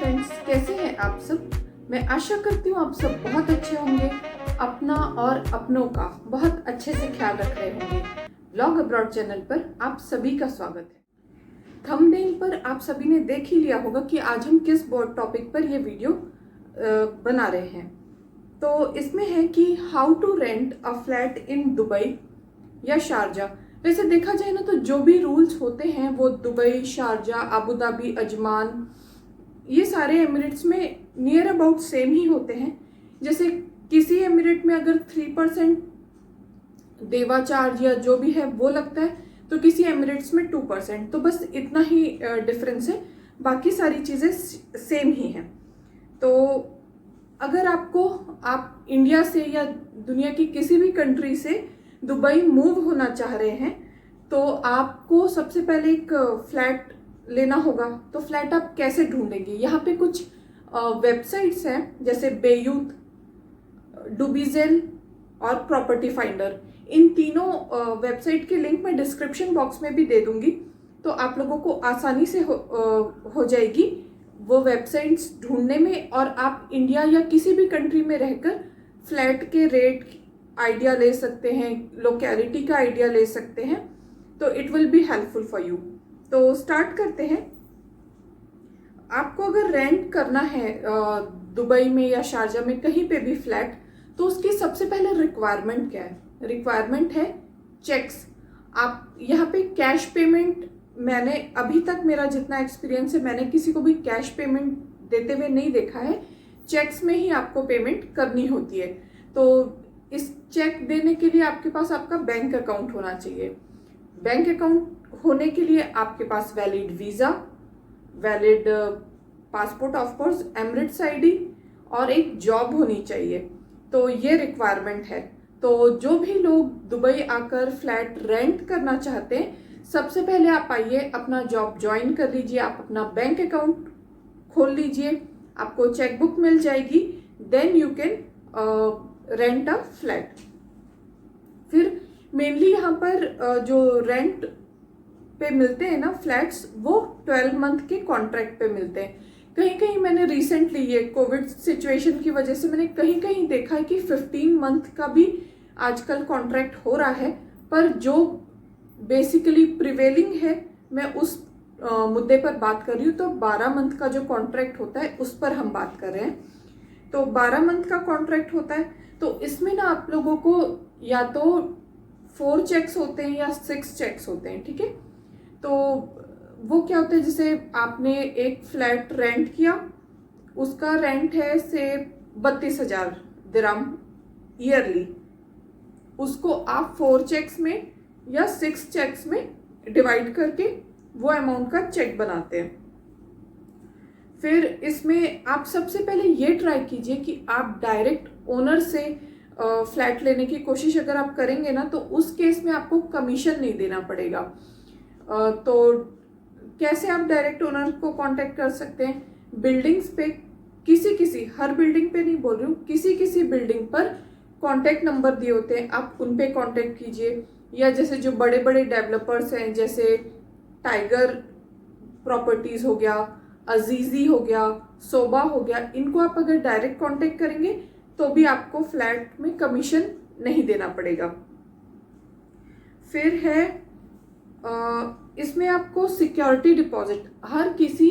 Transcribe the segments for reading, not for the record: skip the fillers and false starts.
Friends, कैसे हैं आप सब। मैं आशा करती हूँ आप सब बहुत अच्छे होंगे, अपना और अपनों का बहुत अच्छे से ख्याल रख रहे होंगे। व्लॉग अब्रॉड चैनल पर आप सभी का स्वागत है। थंबनेल पर आप सभी ने देख ही लिया होगा कि आज हम किस टॉपिक पर ये वीडियो बना रहे हैं। तो इसमें है कि how to rent a flat in Dubai या शारजा। वैसे देखा जाए ना तो जो भी रूल्स होते हैं वो Dubai, Sharjah, Abu Dhabi, Ajman, ये सारे एमिरेट्स में नियर अबाउट सेम ही होते हैं। जैसे किसी एमिरेट में अगर 3% देवा चार्ज या जो भी है वो लगता है, तो किसी एमिरेट्स में 2%। तो बस इतना ही डिफरेंस है, बाकी सारी चीज़ें सेम ही हैं। तो अगर आप इंडिया से या दुनिया की किसी भी कंट्री से दुबई मूव होना चाह रहे हैं तो आपको सबसे पहले एक फ्लैट लेना होगा। तो फ्लैट आप कैसे ढूंढेंगे? यहाँ पे कुछ वेबसाइट्स हैं जैसे बेयूथ, डुबीजेल और प्रॉपर्टी फाइंडर। इन तीनों वेबसाइट के लिंक मैं डिस्क्रिप्शन बॉक्स में भी दे दूंगी, तो आप लोगों को आसानी से हो जाएगी वो वेबसाइट्स ढूंढने में, और आप इंडिया या किसी भी कंट्री में रहकर फ्लैट के रेट आइडिया ले सकते हैं, लोकेलिटी का आइडिया ले सकते हैं। तो it will be helpful for you. तो स्टार्ट करते हैं। आपको अगर रेंट करना है दुबई में या शारजा में कहीं पे भी फ्लैट, तो उसकी सबसे पहले रिक्वायरमेंट क्या है? रिक्वायरमेंट है चेक्स। आप यहाँ पे कैश पेमेंट, मैंने अभी तक मेरा जितना एक्सपीरियंस है मैंने किसी को भी कैश पेमेंट देते हुए नहीं देखा है। चेक्स में ही आपको पेमेंट करनी होती है। तो इस चेक देने के लिए आपके पास आपका बैंक अकाउंट होना चाहिए। बैंक अकाउंट होने के लिए आपके पास valid visa, valid passport, of course Emirates ID और एक जॉब होनी चाहिए। तो ये रिक्वायरमेंट है। तो जो भी लोग दुबई आकर फ्लैट रेंट करना चाहते हैं, सबसे पहले आप आइए, अपना जॉब ज्वाइन कर लीजिए, आप अपना बैंक अकाउंट खोल लीजिए, आपको चेकबुक मिल जाएगी, then you can rent a flat. फिर मेनली यहाँ पर जो रेंट पे मिलते हैं ना फ्लैट्स, वो 12 मंथ के कॉन्ट्रैक्ट पे मिलते हैं। कहीं कहीं मैंने रिसेंटली ये कोविड सिचुएशन की वजह से मैंने कहीं कहीं देखा है कि 15 मंथ का भी आजकल कॉन्ट्रैक्ट हो रहा है। पर जो बेसिकली प्रिवेलिंग है, मैं उस मुद्दे पर बात कर रही हूँ। तो 12 मंथ का जो कॉन्ट्रैक्ट होता है उस पर हम बात कर रहे हैं। तो 12 मंथ का कॉन्ट्रैक्ट होता है। तो इसमें ना आप लोगों को या तो 4 चेक्स होते हैं या 6 चेक्स होते हैं, ठीक है। तो वो क्या होता है, जैसे आपने एक फ्लैट रेंट किया, उसका रेंट है से 32,000 दिरहम ईयरली, उसको आप 4 चेक्स में या 6 चेक्स में डिवाइड करके वो अमाउंट का चेक बनाते हैं। फिर इसमें आप सबसे पहले ये ट्राई कीजिए कि आप डायरेक्ट ओनर से फ्लैट लेने की कोशिश अगर आप करेंगे ना, तो उस केस में आपको कमीशन नहीं देना पड़ेगा। तो कैसे आप डायरेक्ट ओनर को कांटेक्ट कर सकते हैं? बिल्डिंग्स पे किसी हर बिल्डिंग पे नहीं बोल रही हूँ, किसी बिल्डिंग पर कांटेक्ट नंबर दिए होते हैं, आप उन पे कांटेक्ट कीजिए। या जैसे जो बड़े बड़े डेवलपर्स हैं, जैसे टाइगर प्रॉपर्टीज हो गया, अजीजी हो गया, सोबा हो गया, इनको आप अगर डायरेक्ट कांटेक्ट करेंगे तो भी आपको फ्लैट में कमीशन नहीं देना पड़ेगा। फिर है इसमें आपको सिक्योरिटी डिपॉजिट, हर किसी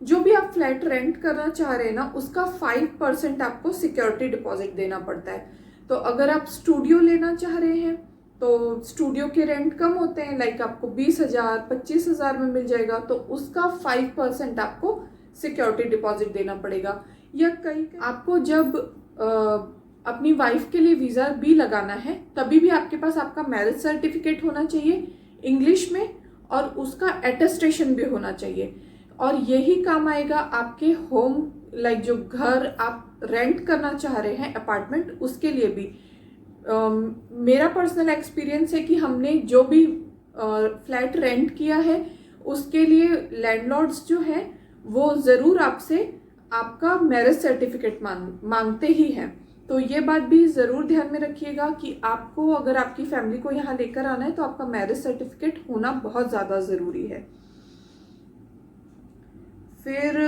जो भी आप फ्लैट रेंट करना चाह रहे हैं ना, उसका 5% आपको सिक्योरिटी डिपॉजिट देना पड़ता है। तो अगर आप स्टूडियो लेना चाह रहे हैं तो स्टूडियो के रेंट कम होते हैं, लाइक आपको 20,000 25,000 में मिल जाएगा, तो उसका 5% आपको सिक्योरिटी डिपॉजिट देना पड़ेगा। या कहीं आपको जब अपनी वाइफ के लिए वीज़ा भी लगाना है, तभी भी आपके पास आपका मैरिज सर्टिफिकेट होना चाहिए इंग्लिश में, और उसका अटेस्टेशन भी होना चाहिए। और यही काम आएगा आपके होम, लाइक जो घर आप रेंट करना चाह रहे हैं अपार्टमेंट, उसके लिए भी। मेरा पर्सनल एक्सपीरियंस है कि हमने जो भी फ्लैट रेंट किया है उसके लिए लैंडलॉर्ड्स जो हैं वो ज़रूर आपसे आपका मैरिज सर्टिफिकेट मांगते ही हैं। तो ये बात भी ज़रूर ध्यान में रखिएगा कि आपको अगर आपकी फैमिली को यहाँ लेकर आना है तो आपका मैरिज सर्टिफिकेट होना बहुत ज़्यादा ज़रूरी है। फिर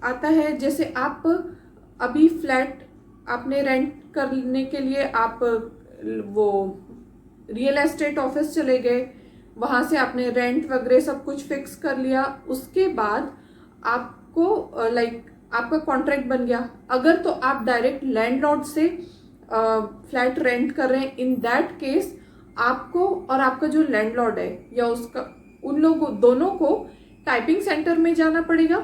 आता है, जैसे आप अभी फ्लैट आपने रेंट करने के लिए आप वो रियल एस्टेट ऑफिस चले गए, वहाँ से आपने रेंट वगैरह सब कुछ फिक्स कर लिया, उसके बाद आपको आपका कॉन्ट्रैक्ट बन गया। अगर तो आप डायरेक्ट लैंडलॉर्ड से फ्लैट रेंट कर रहे हैं, इन दैट केस आपको और आपका जो लैंडलॉर्ड है या उसका उन लोगों दोनों को टाइपिंग सेंटर में जाना पड़ेगा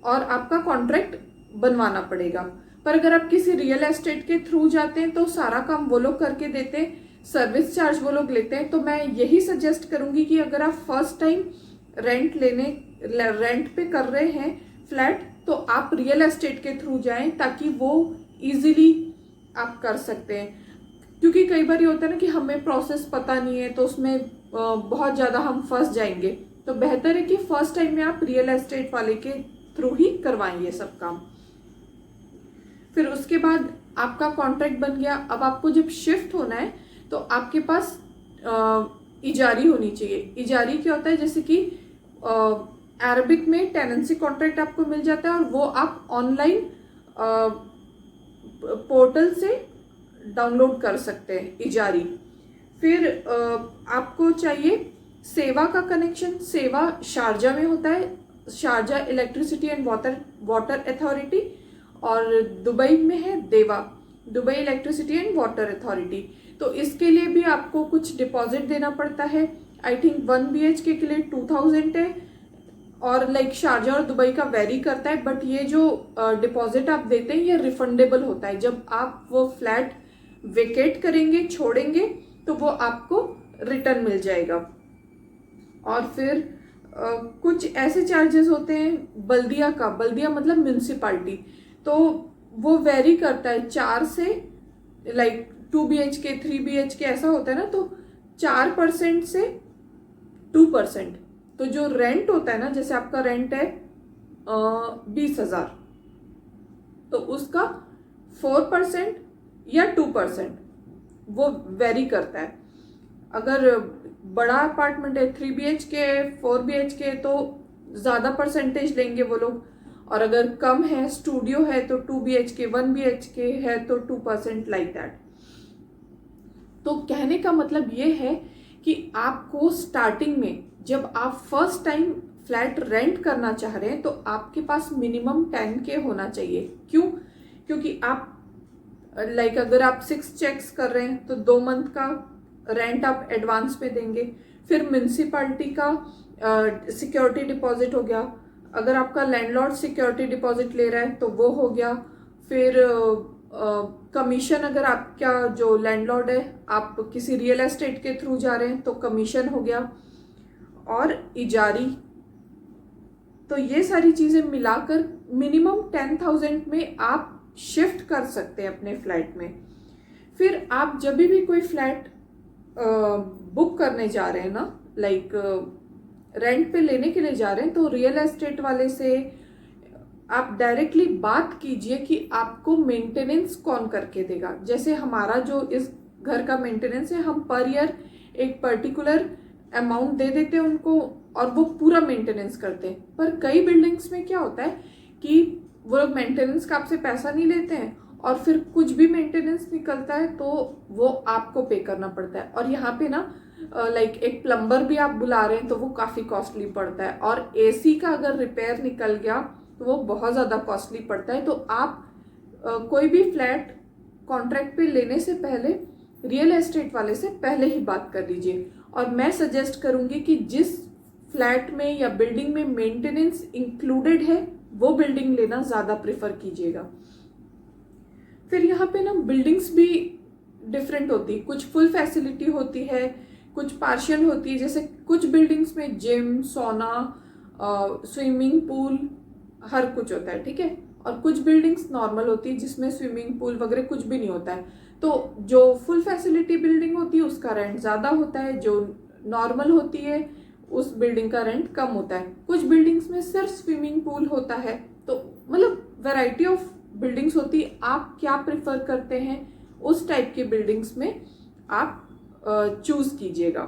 और आपका कॉन्ट्रैक्ट बनवाना पड़ेगा। पर अगर आप किसी रियल एस्टेट के थ्रू जाते हैं तो सारा काम वो लोग करके देते हैं, सर्विस चार्ज वो लोग लेते हैं। तो मैं यही सजेस्ट करूंगी कि अगर आप फर्स्ट टाइम रेंट पे कर रहे हैं फ्लैट, तो आप रियल एस्टेट के थ्रू जाएं ताकि वो इजीली आप कर सकते हैं। क्योंकि कई बार ये होता है ना कि हमें प्रोसेस पता नहीं है, तो उसमें बहुत ज़्यादा हम फंस जाएंगे। तो बेहतर है कि फर्स्ट टाइम में आप रियल एस्टेट वाले के थ्रू ही करवाएं ये सब काम। फिर उसके बाद आपका कॉन्ट्रैक्ट बन गया। अब आपको जब शिफ्ट होना है तो आपके पास इजारी होनी चाहिए। इजारी क्या होता है, जैसे कि अरबिक में टेनेंसी कॉन्ट्रैक्ट आपको मिल जाता है और वो आप ऑनलाइन पोर्टल से डाउनलोड कर सकते हैं इजारी। फिर आपको चाहिए सेवा का कनेक्शन। सेवा शारजा में होता है, Sharjah electricity and water authority, और दुबई में है देवा, Dubai electricity and water authority. तो इसके लिए भी आपको कुछ डिपॉजिट देना पड़ता है। आई थिंक 1 BHK के लिए 2000 है, और शारजा और दुबई का वेरी करता है। बट ये जो डिपॉजिट आप देते हैं ये रिफंडेबल होता है। जब आप वो फ्लैट वेकेट करेंगे, छोड़ेंगे, तो वो आपको रिटर्न मिल जाएगा। और फिर कुछ ऐसे चार्जेस होते हैं बल्दिया का, बल्दिया मतलब म्यूनसिपाल्टी, तो वो वेरी करता है 4 से 2 BHK 3 BHK ऐसा होता है ना, तो 4% से 2%। तो जो रेंट होता है ना, जैसे आपका रेंट है 20,000, तो उसका 4% या 2% वो वेरी करता है। अगर बड़ा अपार्टमेंट है 3 BHK 4 BHK तो ज़्यादा परसेंटेज लेंगे वो लोग, और अगर कम है स्टूडियो है तो 2 BHK 1 BHK है तो 2% लाइक दैट। तो कहने का मतलब ये है कि आपको स्टार्टिंग में जब आप फर्स्ट टाइम फ्लैट रेंट करना चाह रहे हैं तो आपके पास मिनिमम 10K होना चाहिए। क्यों? क्योंकि आप अगर आप 6 चेक्स कर रहे हैं तो 2 मंथ का रेंट आप एडवांस में देंगे। फिर म्यूनसिपाल्टी का सिक्योरिटी डिपॉजिट हो गया, अगर आपका लैंडलॉर्ड सिक्योरिटी डिपॉजिट ले रहा है तो वो हो गया। फिर कमीशन, अगर आपका जो लैंडलॉर्ड है आप किसी रियल एस्टेट के थ्रू जा रहे हैं तो कमीशन हो गया, और इजारी। तो ये सारी चीज़ें मिलाकर मिनिमम 10,000 में आप शिफ्ट कर सकते हैं अपने फ्लैट में। फिर आप जब भी कोई फ्लैट बुक करने जा रहे हैं ना, रेंट पे लेने के लिए जा रहे हैं, तो रियल एस्टेट वाले से आप डायरेक्टली बात कीजिए कि आपको मेंटेनेंस कौन करके देगा। जैसे हमारा जो इस घर का मेंटेनेंस है, हम पर ईयर एक पर्टिकुलर अमाउंट दे देते हैं उनको और वो पूरा मेंटेनेंस करते हैं। पर कई बिल्डिंग्स में क्या होता है कि वो लोग मेंटेनेंस का आपसे पैसा नहीं लेते हैं, और फिर कुछ भी मेंटेनेंस निकलता है तो वो आपको पे करना पड़ता है। और यहाँ पे ना एक प्लम्बर भी आप बुला रहे हैं तो वो काफ़ी कॉस्टली पड़ता है, और एसी का अगर रिपेयर निकल गया तो वो बहुत ज़्यादा कॉस्टली पड़ता है। तो आप कोई भी फ्लैट कॉन्ट्रैक्ट पे लेने से पहले रियल एस्टेट वाले से पहले ही बात कर लीजिए। और मैं सजेस्ट करूँगी कि जिस फ्लैट में या बिल्डिंग में मेंटेनेंस इंक्लूडेड है वो बिल्डिंग लेना ज़्यादा प्रेफर कीजिएगा। फिर यहाँ पे ना बिल्डिंग्स भी डिफरेंट होती है, कुछ फुल फैसिलिटी होती है, कुछ पार्शियल होती है। जैसे कुछ बिल्डिंग्स में जिम, सोना, स्विमिंग पूल हर कुछ होता है, ठीक है। और कुछ बिल्डिंग्स नॉर्मल होती है जिसमें स्विमिंग पूल वगैरह कुछ भी नहीं होता है। तो जो फुल फैसिलिटी बिल्डिंग होती है उसका रेंट ज़्यादा होता है, जो नॉर्मल होती है उस बिल्डिंग का रेंट कम होता है। कुछ बिल्डिंग्स में सिर्फ स्विमिंग पूल होता है। तो वैरायटी ऑफ बिल्डिंग्स होती है। आप क्या प्रेफर करते हैं उस टाइप की बिल्डिंग्स में आप चूज़ कीजिएगा।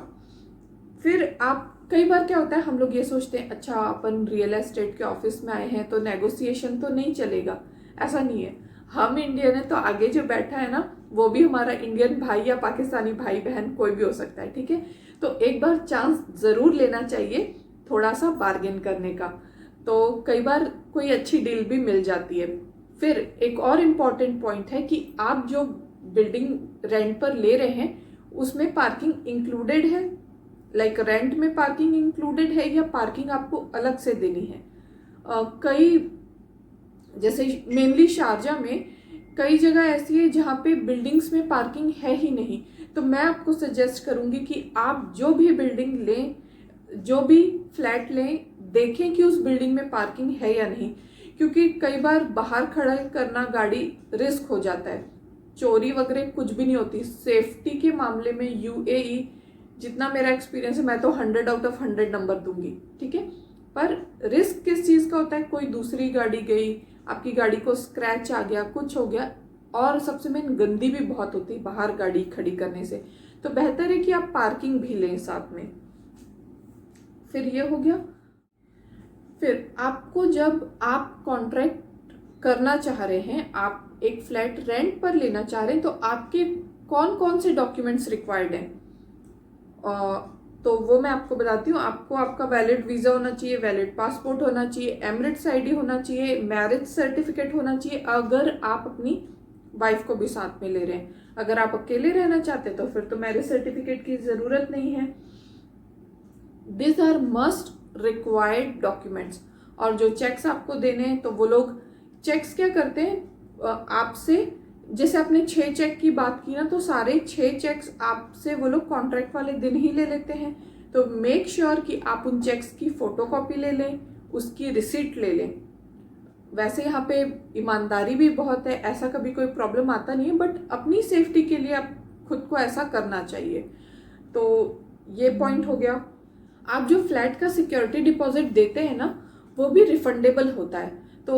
फिर आप कई बार क्या होता है, हम लोग ये सोचते हैं अच्छा अपन रियल एस्टेट के ऑफिस में आए हैं तो नेगोशिएशन तो नहीं चलेगा। ऐसा नहीं है, हम इंडियन है तो आगे जो बैठा है ना वो भी हमारा इंडियन भाई या पाकिस्तानी भाई बहन कोई भी हो सकता है, ठीक है। तो एक बार चांस जरूर लेना चाहिए थोड़ा सा बार्गेन करने का, तो कई बार कोई अच्छी डील भी मिल जाती है। फिर एक और इम्पॉर्टेंट पॉइंट है कि आप जो बिल्डिंग रेंट पर ले रहे हैं उसमें पार्किंग इंक्लूडेड है, लाइक रेंट में पार्किंग इंक्लूडेड है या पार्किंग आपको अलग से देनी है। कई जैसे मेनली शारजा में कई जगह ऐसी है जहाँ पे बिल्डिंग्स में पार्किंग है ही नहीं, तो मैं आपको सजेस्ट करूँगी कि आप जो भी बिल्डिंग लें, जो भी फ्लैट लें, देखें कि उस बिल्डिंग में पार्किंग है या नहीं, क्योंकि कई बार बाहर खड़ा करना गाड़ी रिस्क हो जाता है, चोरी वगैरह कुछ भी नहीं होती। सेफ्टी के मामले में यूएई जितना मेरा एक्सपीरियंस है, मैं तो 100 आउट ऑफ 100 नंबर दूंगी, ठीक है। पर रिस्क किस चीज़ का होता है, कोई दूसरी गाड़ी गई, आपकी गाड़ी को स्क्रैच आ गया, कुछ हो गया, और सबसे मेन गंदी भी बहुत होती है बाहर गाड़ी खड़ी करने से, तो बेहतर है कि आप पार्किंग भी लें साथ में। फिर ये हो गया। फिर आपको जब आप कॉन्ट्रैक्ट करना चाह रहे हैं, आप एक फ्लैट रेंट पर लेना चाह रहे हैं, तो आपके कौन कौन से डॉक्यूमेंट्स रिक्वायर्ड हैं, तो वो मैं आपको बताती हूँ। आपको आपका वैलिड वीज़ा होना चाहिए, वैलिड पासपोर्ट होना चाहिए, एमिरेट्स आईडी होना चाहिए, मैरिज सर्टिफिकेट होना चाहिए अगर आप अपनी वाइफ को भी साथ में ले रहे हैं। अगर आप अकेले रहना चाहते हैं तो फिर तो मैरिज सर्टिफिकेट की ज़रूरत नहीं है। This are must required documents. और जो चेक्स आपको देने हैं तो वो लोग चेक्स क्या करते हैं आपसे, जैसे आपने 6 चेक की बात की ना, तो सारे 6 चेक्स आपसे वो लोग कॉन्ट्रैक्ट वाले दिन ही ले लेते हैं। तो मेक श्योर कि आप उन चेक्स की फोटोकॉपी ले लें, उसकी रिसीट ले लें। वैसे यहाँ पे ईमानदारी भी बहुत है, ऐसा कभी कोई प्रॉब्लम आता नहीं है, बट अपनी सेफ्टी के लिए आप खुद को ऐसा करना चाहिए। तो ये पॉइंट हो गया। आप जो फ्लैट का सिक्योरिटी डिपॉजिट देते हैं ना वो भी रिफंडेबल होता है। तो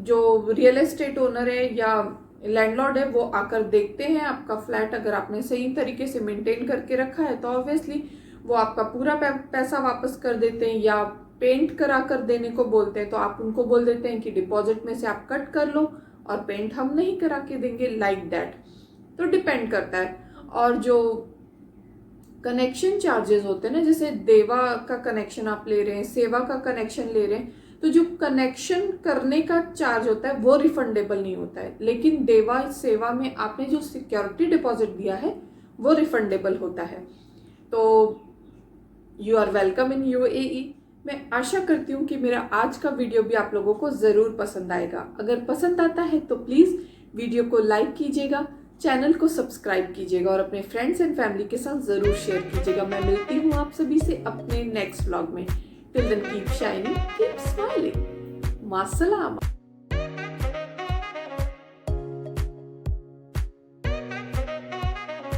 जो रियल एस्टेट ओनर है या लैंडलॉर्ड है वो आकर देखते हैं आपका फ्लैट, अगर आपने सही तरीके से मेंटेन करके रखा है तो ऑब्वियसली वो आपका पूरा पैसा वापस कर देते हैं, या पेंट करा कर देने को बोलते हैं तो आप उनको बोल देते हैं कि डिपॉजिट में से आप कट कर लो और पेंट हम नहीं करा के देंगे, लाइक दैट। तो डिपेंड करता है। और जो कनेक्शन चार्जेस होते हैं ना, जैसे देवा का कनेक्शन आप ले रहे हैं, सेवा का कनेक्शन ले रहे हैं, तो जो कनेक्शन करने का चार्ज होता है वो रिफंडेबल नहीं होता है, लेकिन देवा सेवा में आपने जो सिक्योरिटी डिपॉजिट दिया है वो रिफंडेबल होता है। तो you are welcome in UAE. मैं आशा करती हूँ कि मेरा आज का वीडियो भी आप लोगों को ज़रूर पसंद आएगा। अगर पसंद आता है तो प्लीज़ वीडियो को लाइक कीजिएगा, चैनल को सब्सक्राइब कीजिएगा और अपने फ्रेंड्स एंड फैमिली के साथ ज़रूर शेयर कीजिएगा। मैं मिलती हूँ आप सभी से अपने नेक्स्ट व्लॉग में। Till then, keep shining, keep smiling. Maasalaama.